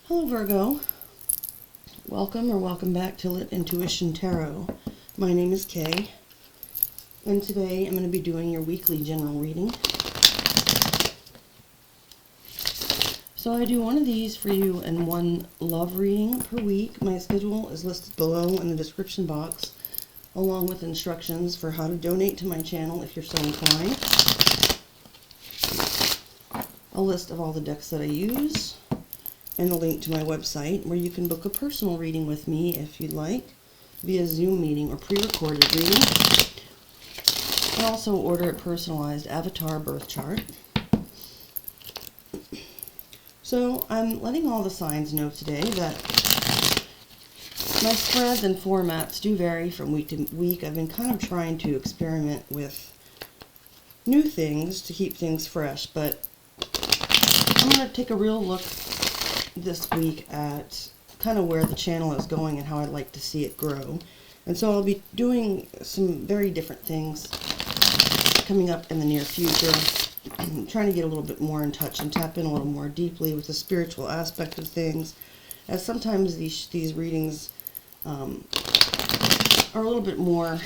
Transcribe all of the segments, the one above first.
Hello Virgo, welcome back to Lit Intuition Tarot. My name is Kay, and today I'm going to be doing your weekly general reading. So I do one of these for you and one love reading per week. My schedule is listed below in the description box, along with instructions for how to donate to my channel if you're so inclined. A list of all the decks that I use, and a link to my website where you can book a personal reading with me if you'd like, via Zoom meeting or pre-recorded reading. And also order a personalized avatar birth chart. So I'm letting all the signs know today that my spreads and formats do vary from week to week. I've been kind of trying to experiment with new things to keep things fresh, but I'm going to take a real look this week at kind of where the channel is going and how I'd like to see it grow. And so I'll be doing some very different things coming up in the near future. I'm trying to get a little bit more in touch and tap in a little more deeply with the spiritual aspect of things, as sometimes these readings are a little bit more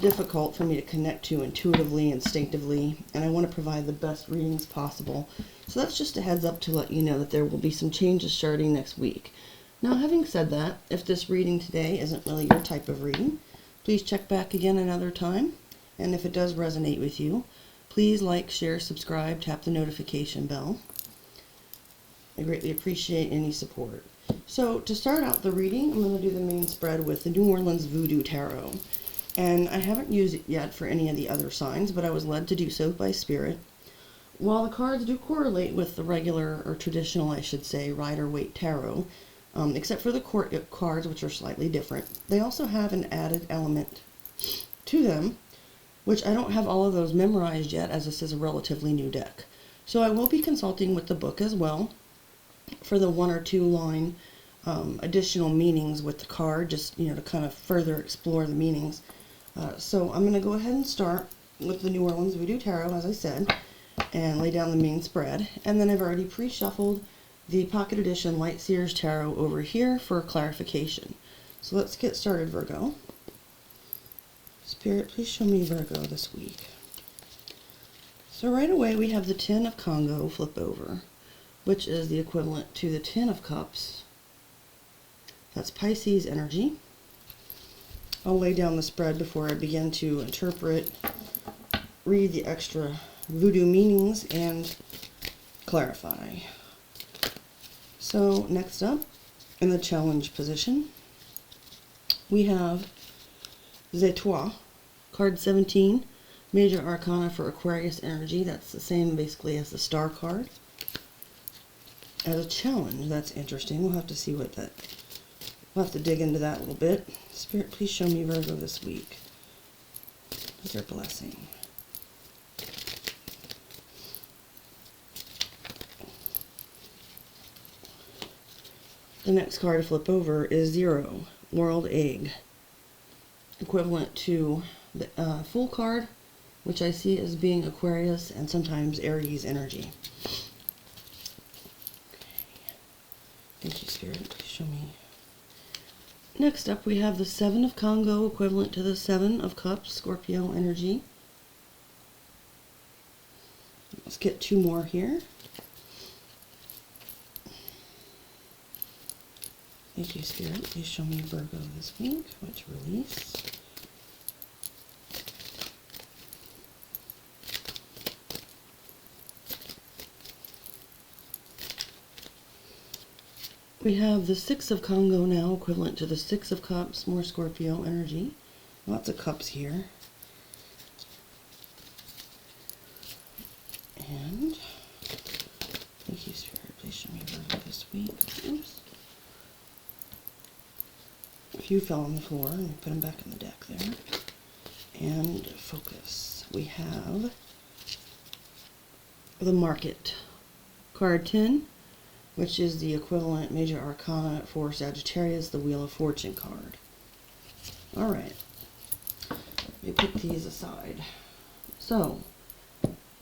difficult for me to connect to intuitively, instinctively, and I want to provide the best readings possible. So that's just a heads up to let you know that there will be some changes starting next week. Now, having said that, if this reading today isn't really your type of reading, please check back again another time, and if it does resonate with you, please like, share, subscribe, tap the notification bell. I greatly appreciate any support. So to start out the reading, I'm going to do the main spread with the New Orleans Voodoo Tarot. And I haven't used it yet for any of the other signs, but I was led to do so by Spirit. While the cards do correlate with the regular, or traditional, I should say, Rider-Waite Tarot, except for the cards, which are slightly different, they also have an added element to them, which I don't have all of those memorized yet, as this is a relatively new deck. So I will be consulting with the book as well for the 1 or 2 line additional meanings with the card, just to kind of further explore the meanings. So I'm going to go ahead and start with the New Orleans Voodoo Tarot, as I said, and lay down the main spread. And then I've already pre-shuffled the Pocket Edition Light Seers Tarot over here for clarification. So let's get started, Virgo. Spirit, please show me Virgo this week. So right away we have the Ten of Congo flip over, which is the equivalent to the Ten of Cups. That's Pisces energy. I'll lay down the spread before I begin to interpret, read the extra voodoo meanings, and clarify. So next up, in the challenge position, we have Zetois, card 17, Major Arcana for Aquarius energy. That's the same basically as the Star card. As a challenge, that's interesting. We'll have to see what that... We'll have to dig into that a little bit. Spirit, please show me Virgo this week. With your blessing. The next card to flip over is 0, World Egg. Equivalent to the Fool card, which I see as being Aquarius and sometimes Aries energy. Okay. Thank you, Spirit. Please show me. Next up, we have the 7 of Congo, equivalent to the 7 of Cups, Scorpio energy. Let's get 2 more here. Thank you, Spirit. Please show me Virgo this week. What's release? We have the 6 of Congo now, equivalent to the 6 of Cups, more Scorpio energy. Lots of cups here. And, thank you, Spirit. Please show me Virgo this week. Oops. A few fell on the floor, and we put them back in the deck there. And focus. We have the Market, card 10, which is the equivalent Major Arcana for Sagittarius, the Wheel of Fortune card. Alright, let me put these aside. So,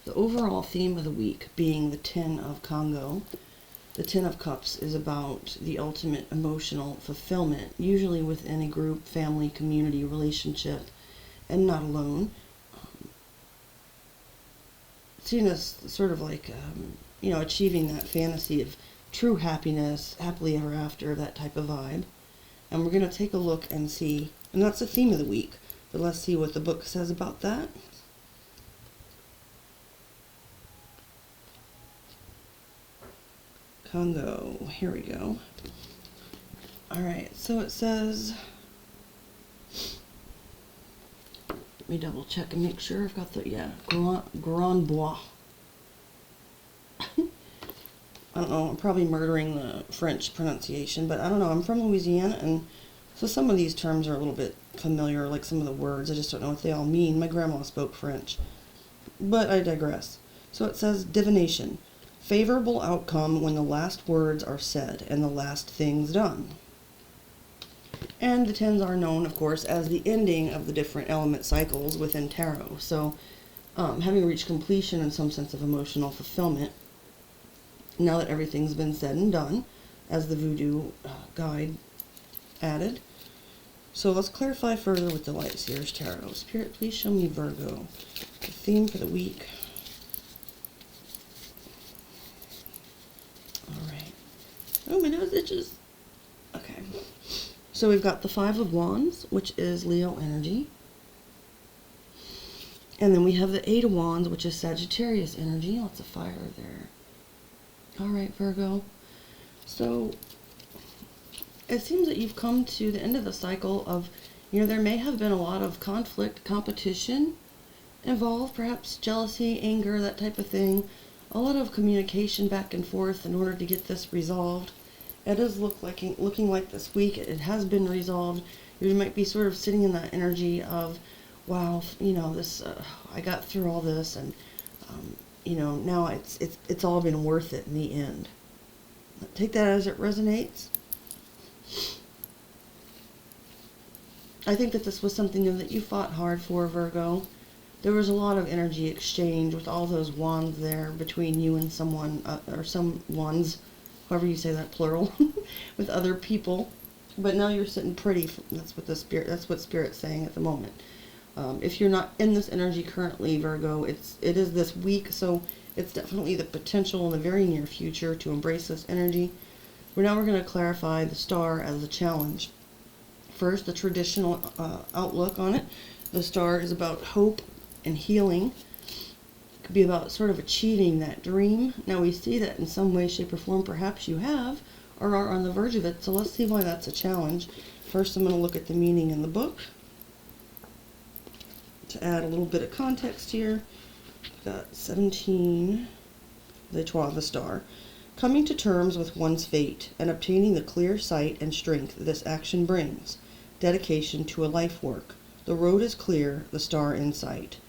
the overall theme of the week being the Ten of Congo, The Ten of Cups is about the ultimate emotional fulfillment, usually within a group, family, community, relationship, and not alone. Seen as sort of like, achieving that fantasy of true happiness, happily ever after, that type of vibe. And we're going to take a look and see, and that's the theme of the week, but let's see what the book says about that. Congo, here we go. Alright, so it says, let me double check and make sure I've got the, Grand Bois. I don't know, I'm probably murdering the French pronunciation, but I don't know, I'm from Louisiana, and so some of these terms are a little bit familiar, like some of the words, I just don't know what they all mean. My grandma spoke French, but I digress. So it says, divination, favorable outcome when the last words are said and the last things done. And the tens are known, of course, as the ending of the different element cycles within tarot. So having reached completion in some sense of emotional fulfillment, now that everything's been said and done, as the Voodoo guide added. So let's clarify further with the Light Seers Tarot. Spirit, please show me Virgo, the theme for the week. Alright. Oh, my nose itches. Okay. So we've got the Five of Wands, which is Leo energy. And then we have the Eight of Wands, which is Sagittarius energy. Lots of fire there. Alright, Virgo. So it seems that you've come to the end of the cycle of, there may have been a lot of conflict, competition involved, perhaps jealousy, anger, that type of thing. A lot of communication back and forth in order to get this resolved. It is looking like this week it has been resolved. You might be sort of sitting in that energy of, wow, this I got through all this, and now it's all been worth it in the end. Take that as it resonates. I think that this was something that you fought hard for, Virgo. There was a lot of energy exchange with all those wands there between you and someone, or some wands, however you say that, plural, with other people. But now you're sitting pretty. That's what Spirit's saying at the moment. If you're not in this energy currently, Virgo, it is this week, so it's definitely the potential in the very near future to embrace this energy. Now we're going to clarify the star as a challenge. First, the traditional outlook on it. The star is about hope and healing. It could be about sort of achieving that dream. Now we see that in some way, shape, or form perhaps you have or are on the verge of it, so let's see why that's a challenge. First, I'm going to look at the meaning in the book. To add a little bit of context here, we've got 17, the 12, the star. Coming to terms with one's fate and obtaining the clear sight and strength this action brings. Dedication to a life work. The road is clear, the star in sight.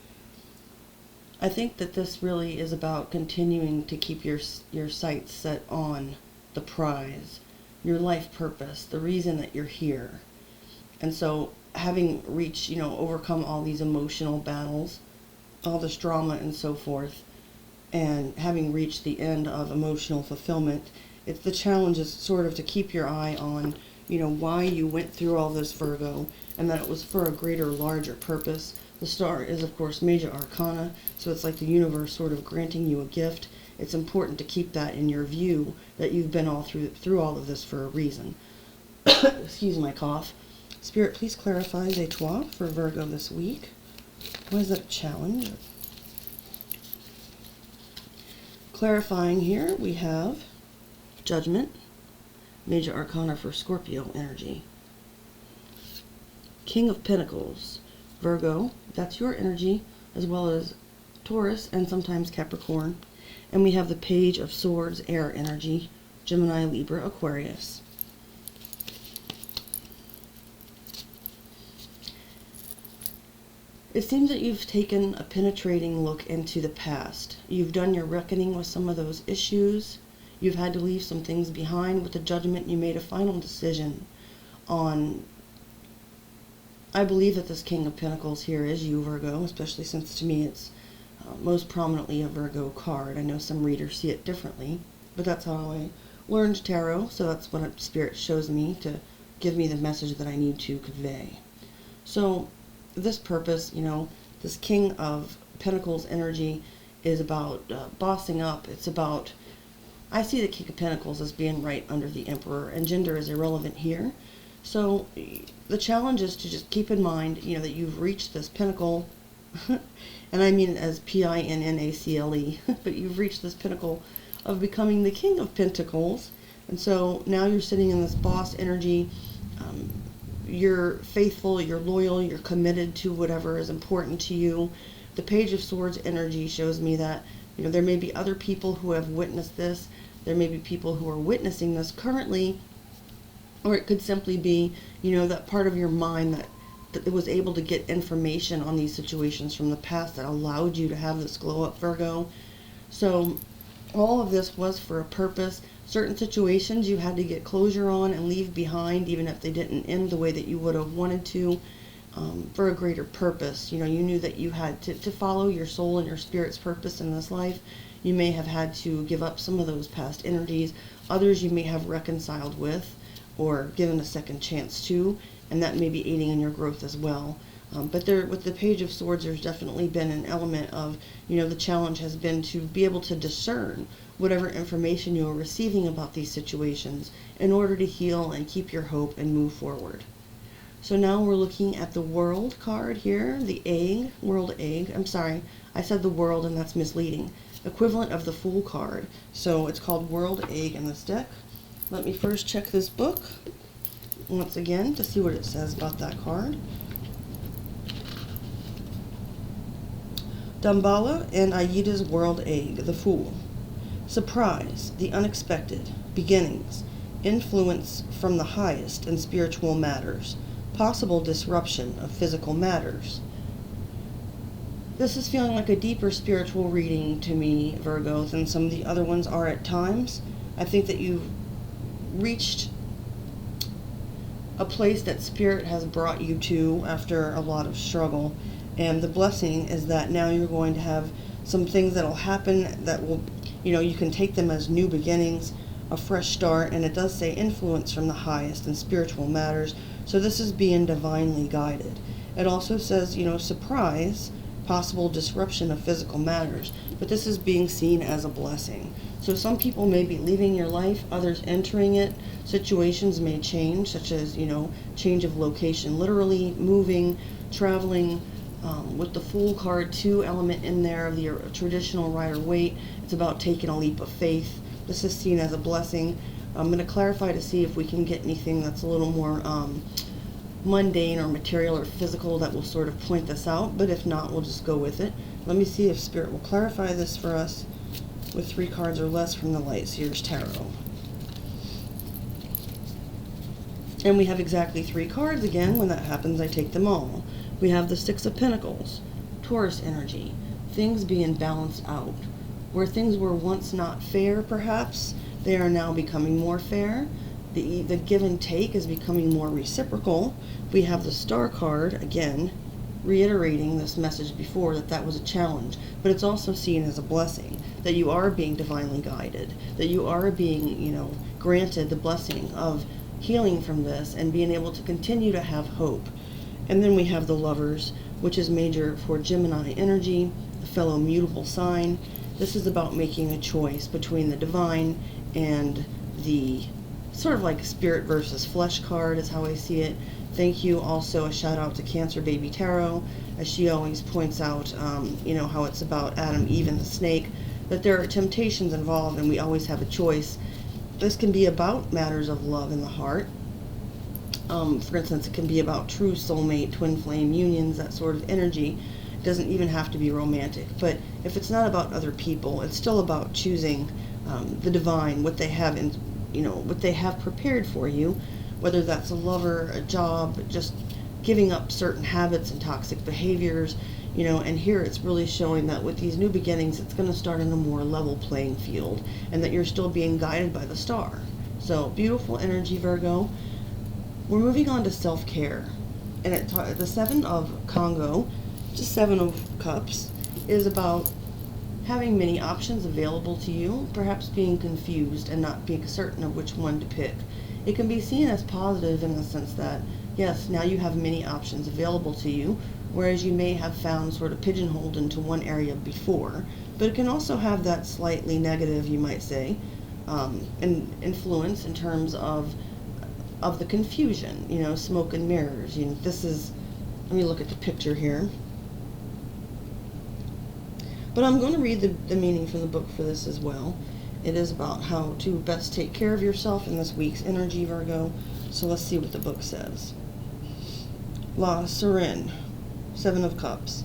I think that this really is about continuing to keep your sights set on the prize, your life purpose, the reason that you're here. And so having reached, overcome all these emotional battles, all this drama and so forth, and having reached the end of emotional fulfillment, it's the challenge is sort of to keep your eye on, why you went through all this, Virgo, and that it was for a greater, larger purpose. The star is, of course, major arcana, so it's like the universe sort of granting you a gift. It's important to keep that in your view, that you've been all through all of this for a reason. Excuse my cough. Spirit, please clarify les trois for Virgo this week. Why is that a challenge? Clarifying here, we have Judgment, major arcana for Scorpio energy. King of Pentacles, Virgo, that's your energy, as well as Taurus and sometimes Capricorn. And we have the Page of Swords, air energy, Gemini, Libra, Aquarius. It seems that you've taken a penetrating look into the past. You've done your reckoning with some of those issues. You've had to leave some things behind. With the Judgment, you made a final decision on... I believe that this King of Pentacles here is you, Virgo, especially since to me it's most prominently a Virgo card. I know some readers see it differently, but that's how I learned tarot, so that's what Spirit shows me to give me the message that I need to convey. So this purpose, this King of Pentacles energy is about bossing up. It's about, I see the King of Pentacles as being right under the Emperor, and gender is irrelevant here. So the challenge is to just keep in mind, that you've reached this pinnacle, and I mean it as Pinnacle, but you've reached this pinnacle of becoming the King of Pentacles, and so now you're sitting in this boss energy. You're faithful, you're loyal, you're committed to whatever is important to you. The Page of Swords energy shows me that, there may be other people who have witnessed this. There may be people who are witnessing this currently, or it could simply be, that part of your mind that was able to get information on these situations from the past that allowed you to have this glow up, Virgo. So all of this was for a purpose. Certain situations you had to get closure on and leave behind, even if they didn't end the way that you would have wanted to, for a greater purpose. You knew that you had to follow your soul and your spirit's purpose in this life. You may have had to give up some of those past energies. Others you may have reconciled with or given a second chance to, and that may be aiding in your growth as well. But with the Page of Swords, there's definitely been an element of, the challenge has been to be able to discern whatever information you are receiving about these situations in order to heal and keep your hope and move forward. So now we're looking at the World card here, the egg, World egg. I'm sorry, I said the World and that's misleading. Equivalent of the Fool card. So it's called World egg in this deck. Let me first check this book once again to see what it says about that card. Damballa and Aida's World egg, the Fool. Surprise, the unexpected, beginnings, influence from the highest in spiritual matters, possible disruption of physical matters. This is feeling like a deeper spiritual reading to me, Virgo, than some of the other ones are at times. I think that you've reached a place that Spirit has brought you to after a lot of struggle, and the blessing is that now you're going to have some things that will happen that will, you can take them as new beginnings, a fresh start, and it does say influence from the highest in spiritual matters, so this is being divinely guided. It also says, surprise, possible disruption of physical matters, but this is being seen as a blessing. So some people may be leaving your life, others entering it. Situations may change, such as, change of location, literally moving, traveling. With the Fool card, 2 element in there of the traditional Rider-Waite, it's about taking a leap of faith. This is seen as a blessing. I'm going to clarify to see if we can get anything that's a little more mundane or material or physical that will sort of point this out, but if not, we'll just go with it. Let me see if Spirit will clarify this for us with 3 cards or less from the Light Seers Tarot. And we have exactly 3 cards again. When that happens, I take them all. We have the Six of Pentacles, Taurus energy, things being balanced out. Where things were once not fair, perhaps, they are now becoming more fair. The give and take is becoming more reciprocal. We have the Star card, again, reiterating this message before, that was a challenge, but it's also seen as a blessing, that you are being divinely guided, that you are being, granted the blessing of healing from this and being able to continue to have hope. And then we have the Lovers, which is major for Gemini energy, the fellow mutable sign. This is about making a choice between the divine and the sort of like spirit versus flesh card is how I see it. Thank you. Also a shout out to Cancer Baby Tarot, as she always points out, how it's about Adam, Eve, and the snake, that there are temptations involved and we always have a choice. This can be about matters of love in the heart. For instance, it can be about true soulmate, twin flame unions, that sort of energy. It doesn't even have to be romantic. But if it's not about other people, it's still about choosing the divine, what they have what they have prepared for you, whether that's a lover, a job, just giving up certain habits and toxic behaviors, and here it's really showing that with these new beginnings, it's going to start in a more level playing field, and that you're still being guided by the star. So, beautiful energy, Virgo. We're moving on to self-care, and the 7 of Congo, just 7 of Cups, is about having many options available to you, perhaps being confused and not being certain of which one to pick. It can be seen as positive in the sense that, yes, now you have many options available to you, whereas you may have found sort of pigeonholed into one area before. But it can also have that slightly negative, you might say, influence in terms of the confusion, you know, smoke and mirrors. You know, this is, let me look at the picture here. But I'm going to read the meaning from the book for this as well. It is about how to best take care of yourself in this week's energy, Virgo. So let's see what the book says. La Sereine, Seven of Cups.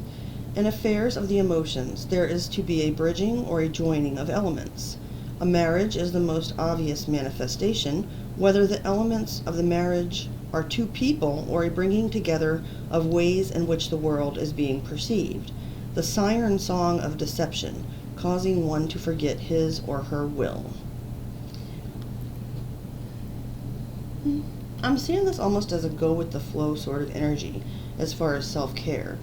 In affairs of the emotions, there is to be a bridging or a joining of elements. A marriage is the most obvious manifestation, whether the elements of the marriage are two people or a bringing together of ways in which the world is being perceived. The siren song of deception, causing one to forget his or her will. I'm seeing this almost as a go-with-the-flow sort of energy as far as self-care.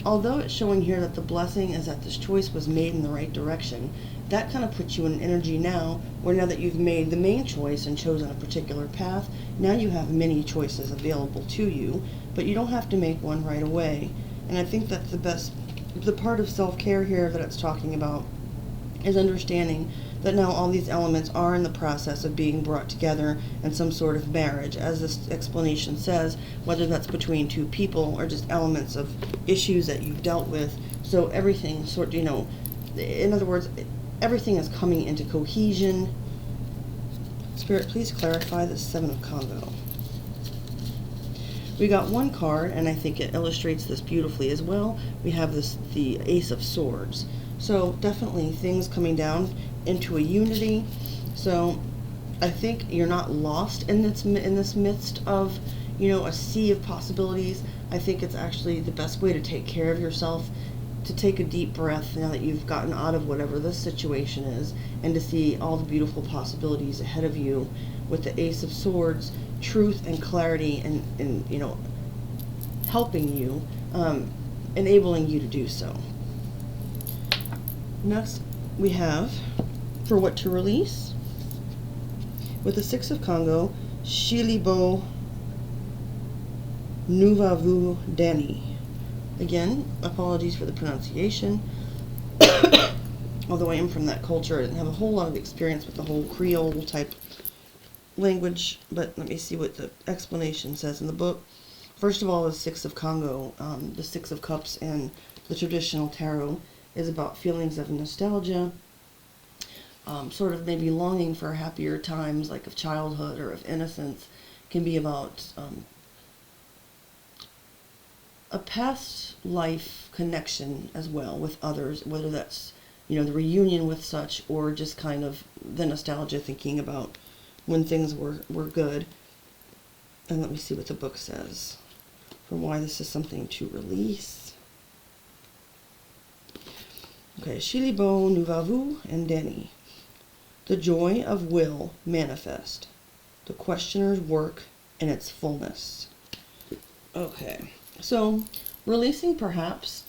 Although it's showing here that the blessing is that this choice was made in the right direction, that kind of puts you in energy now, where now that you've made the main choice and chosen a particular path, now you have many choices available to you, but you don't have to make one right away. And I think that's the part of self-care here that it's talking about is understanding that now all these elements are in the process of being brought together in some sort of marriage, as this explanation says, whether that's between two people or just elements of issues that you've dealt with. So everything sort of, you know, in other words, everything is coming into cohesion. Spirit, please clarify the Seven of Congo. We got one card, and I think it illustrates this beautifully as well. We have the Ace of Swords. So definitely things coming down into a unity. So I think you're not lost in this midst of, you know, a sea of possibilities. I think it's actually the best way to take care of yourself, to take a deep breath now that you've gotten out of whatever this situation is, and to see all the beautiful possibilities ahead of you with the Ace of Swords, truth and clarity, and you know, helping you, enabling you to do so. Next, we have for what to release with the Six of Congo, Shilibo Nuvavu Dani. Again, apologies for the pronunciation. Although I am from that culture, I didn't have a whole lot of experience with the whole Creole type language, but let me see what the explanation says in the book. First of all, the Six of Congo, the Six of Cups, and the traditional tarot is about feelings of nostalgia, sort of maybe longing for happier times, like of childhood or of innocence. Can be about a past life connection as well with others, whether that's, you know, the reunion with such, or just kind of the nostalgia, thinking about when things were good. And let me see what the book says for why this is something to release. Okay, Shilibo Nuvavu and Deni. The joy of will manifest. The questioner's work in its fullness. Okay, so releasing, perhaps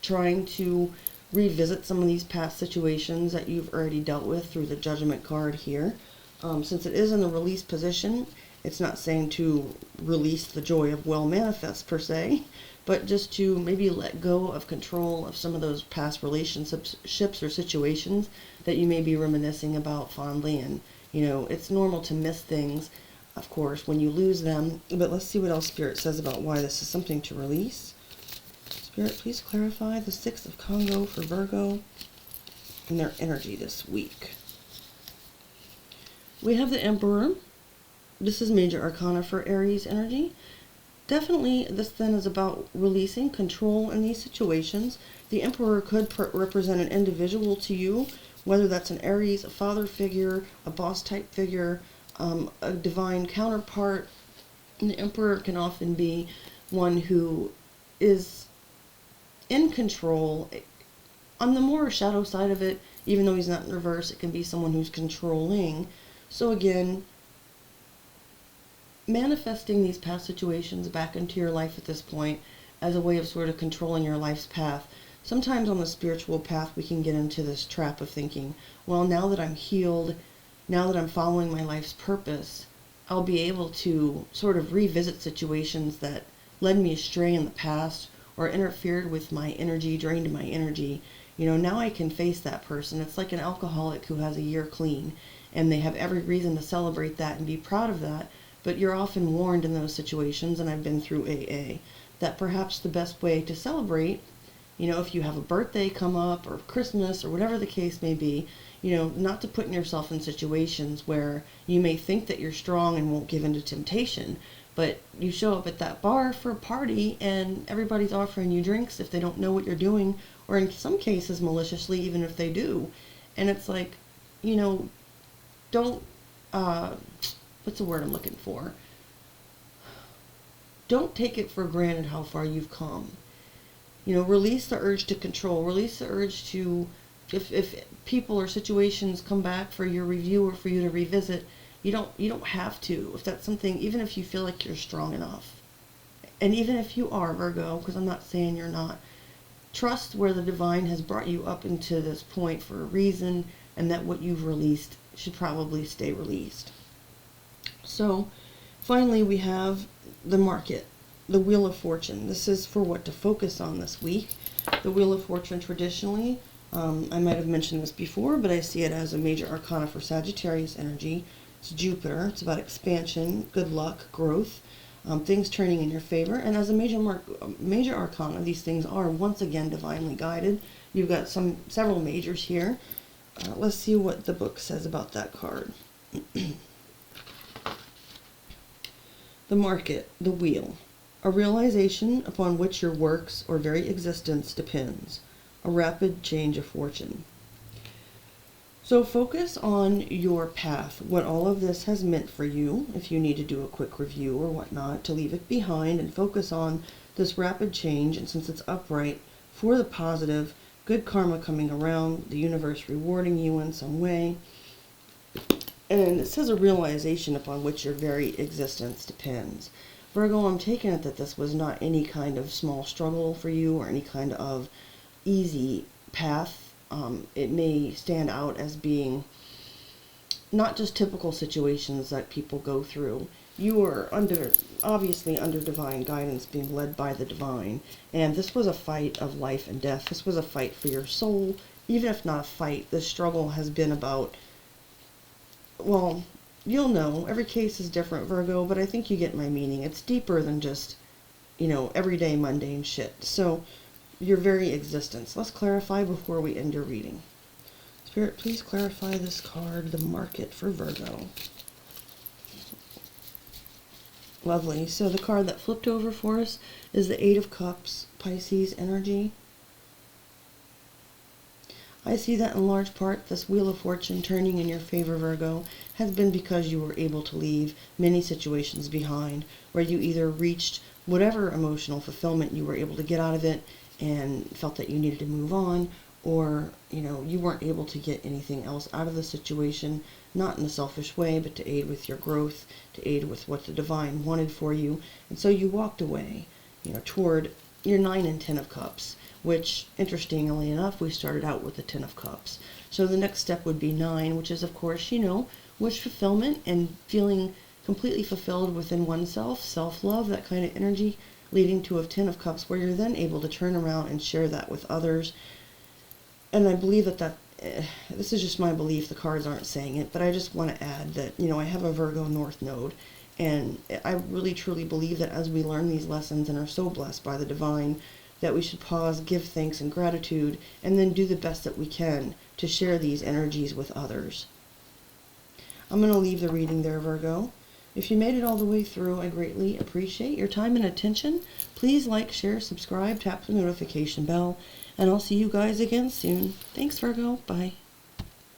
trying to revisit some of these past situations that you've already dealt with through the Judgment card here. Since it is in the release position, it's not saying to release the joy of will manifest per se, but just to maybe let go of control of some of those past relationships or situations that you may be reminiscing about fondly. And, you know, it's normal to miss things, of course, when you lose them. But let's see what else Spirit says about why this is something to release. Spirit, please clarify the Six of Congo for Virgo and their energy this week. We have the Emperor. This is major arcana for Aries energy. Definitely, this then is about releasing control in these situations. The Emperor could represent an individual to you, whether that's an Aries, a father figure, a boss type figure, a divine counterpart. And the Emperor can often be one who is in control. On the more shadow side of it, even though he's not in reverse, it can be someone who's controlling. So again, manifesting these past situations back into your life at this point as a way of sort of controlling your life's path. sometimes on the spiritual path we can get into this trap of thinking, well, now that I'm healed, now that I'm following my life's purpose, I'll be able to sort of revisit situations that led me astray in the past or interfered with my energy, drained my energy. You know, now I can face that person. It's like an alcoholic who has a year clean, and they have every reason to celebrate that and be proud of that, but you're often warned in those situations, and I've been through AA, that perhaps the best way to celebrate, you know, if you have a birthday come up or Christmas or whatever the case may be, you know, not to put yourself in situations where you may think that you're strong and won't give in to temptation, but you show up at that bar for a party and everybody's offering you drinks if they don't know what you're doing, or in some cases maliciously, even if they do. And it's like, you know, don't, what's the word I'm looking for? Don't take it for granted how far you've come. You know, release the urge to control, release the urge to, if people or situations come back for your review or for you to revisit, you don't have to. If that's something, even if you feel like you're strong enough, and even if you are, Virgo, because I'm not saying you're not, trust where the divine has brought you up into this point for a reason, and that what you've released should probably stay released. So, finally, we have the market, the Wheel of Fortune. This is for what to focus on this week. The Wheel of Fortune traditionally, I might have mentioned this before, but I see it as a major arcana for Sagittarius energy. It's Jupiter. It's about expansion, good luck, growth, things turning in your favor. And as a major arcana, these things are once again divinely guided. You've got several majors here. Let's see what the book says about that card. The market, the wheel. A realization upon which your works or very existence depends. A rapid change of fortune. So focus on your path, what all of this has meant for you, if you need to do a quick review or whatnot, to leave it behind and focus on this rapid change, and since it's upright, for the positive, good karma coming around, the universe rewarding you in some way. And it says a realization upon which your very existence depends. Virgo, I'm taking it that this was not any kind of small struggle for you or any kind of easy path. It may stand out as being not just typical situations that people go through. You are obviously under divine guidance, being led by the divine, and this was a fight of life and death. This was a fight for your soul. Even if not a fight, the struggle has been about, well, you'll know, every case is different, Virgo, but I think you get my meaning. It's deeper than just, you know, everyday mundane shit. So, your very existence. Let's clarify before we end your reading. Spirit, please clarify this card, the market for Virgo. Lovely. So the card that flipped over for us is the Eight of Cups, Pisces energy. I see that in large part this Wheel of Fortune turning in your favor, Virgo, has been because you were able to leave many situations behind where you either reached whatever emotional fulfillment you were able to get out of it and felt that you needed to move on, or, you know, you weren't able to get anything else out of the situation, not in a selfish way, but to aid with your growth, to aid with what the divine wanted for you. And so you walked away, you know, toward your 9 and 10 of Cups, which, interestingly enough, we started out with the 10 of Cups. So the next step would be 9, which is, of course, you know, wish fulfillment and feeling completely fulfilled within oneself, self-love, that kind of energy, leading to a 10 of Cups, where you're then able to turn around and share that with others. And I believe that this is just my belief, the cards aren't saying it, but I just want to add that, you know, I have a Virgo North Node, and I really truly believe that as we learn these lessons and are so blessed by the divine, that we should pause, give thanks and gratitude, and then do the best that we can to share these energies with others. I'm going to leave the reading there, Virgo. If you made it all the way through, I greatly appreciate your time and attention. Please like, share, subscribe, tap the notification bell, and I'll see you guys again soon. Thanks, Virgo. Bye.